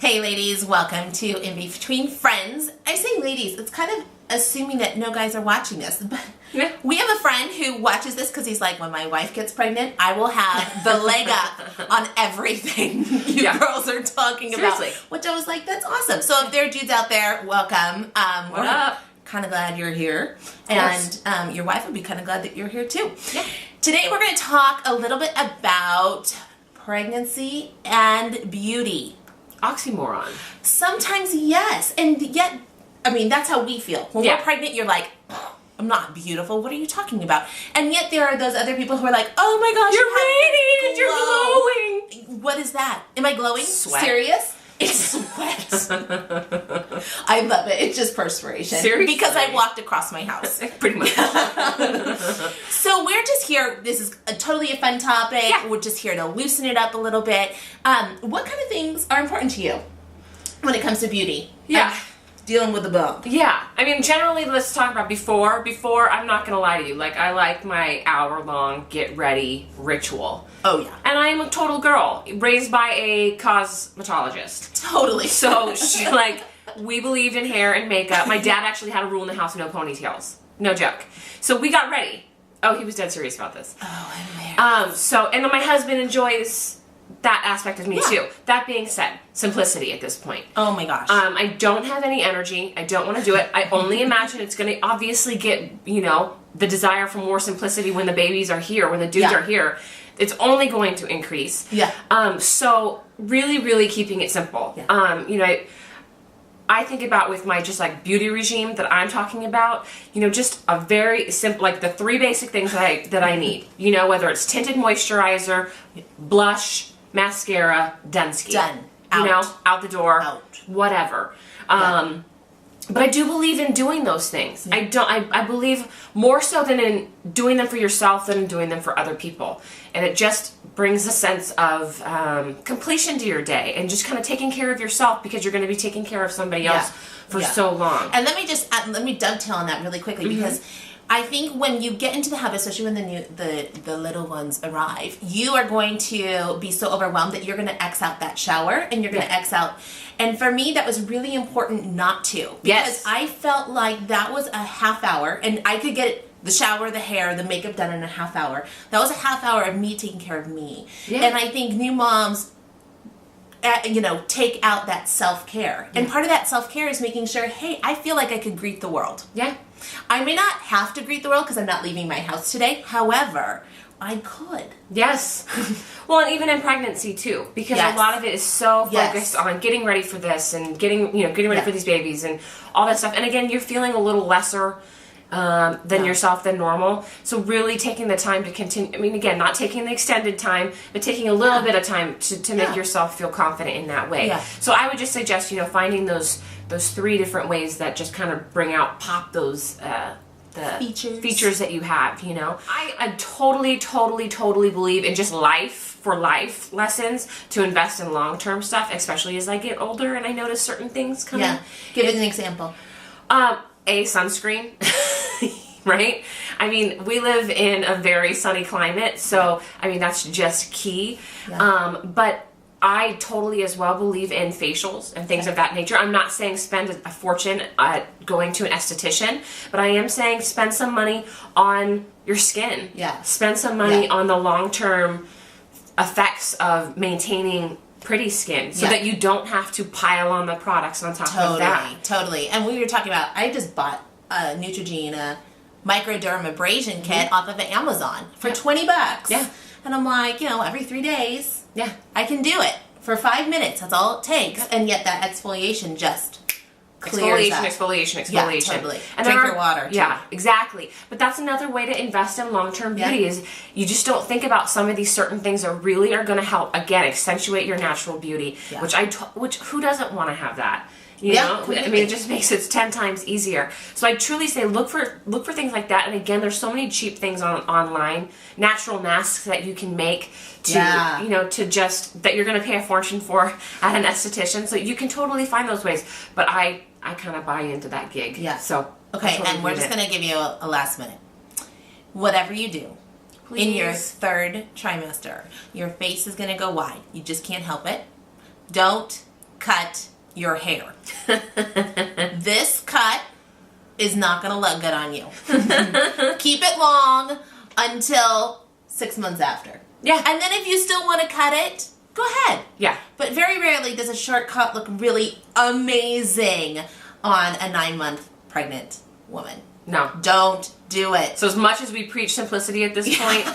Hey ladies, welcome to In Between Friends. I say ladies, it's kind of assuming that no guys are watching this, but yeah. We have a friend who watches this because he's like, when my wife gets pregnant, I will have the leg up on everything you girls are talking about. Which I was like, that's awesome. So if there are dudes out there, welcome. What up? Kind of glad you're here. And your wife would be kind of glad that you're here too. Yeah. Today we're going to talk a little bit about pregnancy and beauty. Oxymoron. Sometimes yes, and yet, I mean, that's how we feel. When we're pregnant, you're like, oh, I'm not beautiful. What are you talking about? And yet there are those other people who are like, oh my gosh, you're radiant, you're glowing. What is that? Am I glowing? Sweat. Serious? It's sweat. I love it. It's just perspiration. Seriously? Because I walked across my house. Pretty much. So we're just here. This is totally a fun topic. Yeah. We're just here to loosen it up a little bit. What kind of things are important to you when it comes to beauty? Yeah. Dealing with the bump. Yeah. I mean, generally, let's talk about before. Before, I'm not going to lie to you. Like, I like my hour-long get-ready ritual. Oh, yeah. And I am a total girl, raised by a cosmetologist. Totally. So, we believed in hair and makeup. My dad actually had a rule in the house, no ponytails. No joke. So, we got ready. Oh, he was dead serious about this. Oh, I'm married. And then my husband enjoys that aspect of me too. That being said, simplicity at this point. Oh my gosh. I don't have any energy. I don't want to do it. I only imagine it's going to obviously get, the desire for more simplicity when the babies are here, when the dudes are here. It's only going to increase. Yeah. So really, really keeping it simple. Yeah. I think about with my just like beauty regime that I'm talking about, just a very simple, like the 3 basic things that I need. Whether it's tinted moisturizer, blush, mascara, done. Out the door, whatever. But I do believe in doing those things. Yeah. I believe more so than in doing them for yourself than in doing them for other people. And it just brings a sense of completion to your day and just kind of taking care of yourself because you're going to be taking care of somebody else for so long. And let me dovetail on that really quickly because I think when you get into the habit, especially when the little ones arrive, you are going to be so overwhelmed that you're going to X out that shower and you're going to X out. And for me, that was really important not to. Because I felt like that was a half hour and I could get the shower, the hair, the makeup done in a half hour. That was a half hour of me taking care of me. Yeah. And I think new moms take out that self-care. And part of that self-care is making sure, hey, I feel like I could greet the world. Yeah. I may not have to greet the world because I'm not leaving my house today. However, I could. Yes. Well, and even in pregnancy too, because a lot of it is so focused on getting ready for this and getting ready for these babies and all that stuff. And again, you're feeling a little lesser than yourself than normal. So really taking the time to continue, I mean, again, not taking the extended time, but taking a little bit of time to make yourself feel confident in that way. Yeah. So I would just suggest, finding those 3 different ways that just kind of pop those, the features that you have, I totally believe in just life lessons to invest in long-term stuff, especially as I get older and I notice certain things coming. Yeah. Give it an example. A sunscreen, right? I mean, we live in a very sunny climate, so, I mean, that's just key. Yeah. But I totally as well believe in facials and things of that nature. I'm not saying spend a fortune going to an esthetician, but I am saying spend some money on your skin. Yeah. Spend some money on the long-term effects of maintaining pretty skin so that you don't have to pile on the products on top of that. Totally. And we were talking about, I just bought a Neutrogena microdermabrasion kit off of Amazon for $20. Yeah. And I'm like, every 3 days, I can do it for 5 minutes. That's all it takes. And yet that exfoliation just clears up. Exfoliation. Yeah, totally. And drink your water, too. Yeah, exactly. But that's another way to invest in long-term beauty is you just don't think about some of these certain things that really are going to help, again, accentuate your natural beauty, which who doesn't want to have that? You know? I mean, it just makes it 10 times easier. So I truly say look for things like that. And again, there's so many cheap things online, natural masks that you can make to, to just, that you're going to pay a fortune for at an esthetician. So you can totally find those ways. But I kind of buy into that gig. Yeah. So okay, and we're just going to give you a last minute. Whatever you do, in your 3rd trimester, your face is going to go wide. You just can't help it. Don't cut your hair. This cut is not going to look good on you. Keep it long until 6 months after. Yeah. And then if you still want to cut it, go ahead. Yeah. But very rarely does a short cut look really amazing on a 9-month pregnant woman. No. Don't do it. So as much as we preach simplicity at this point,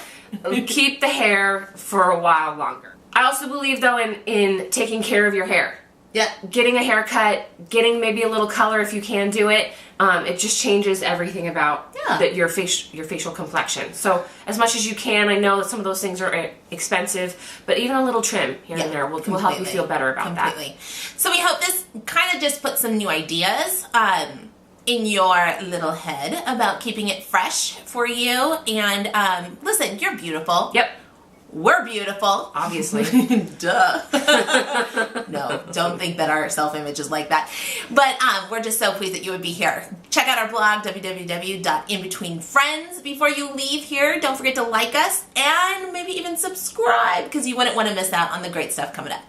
keep the hair for a while longer. I also believe, though, in taking care of your hair. Yeah. Getting a haircut, getting maybe a little color if you can do it. It just changes everything about your facial complexion. So as much as you can, I know that some of those things are expensive, but even a little trim here and there will help you feel better about that. So we hope this kind of just put some new ideas in your little head about keeping it fresh for you. And listen, you're beautiful. Yep. We're beautiful. Obviously. Duh. No, don't think that our self-image is like that. But we're just so pleased that you would be here. Check out our blog, www.inbetweenfriends. Before you leave here, don't forget to like us and maybe even subscribe because you wouldn't want to miss out on the great stuff coming up.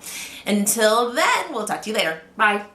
Until then, we'll talk to you later. Bye.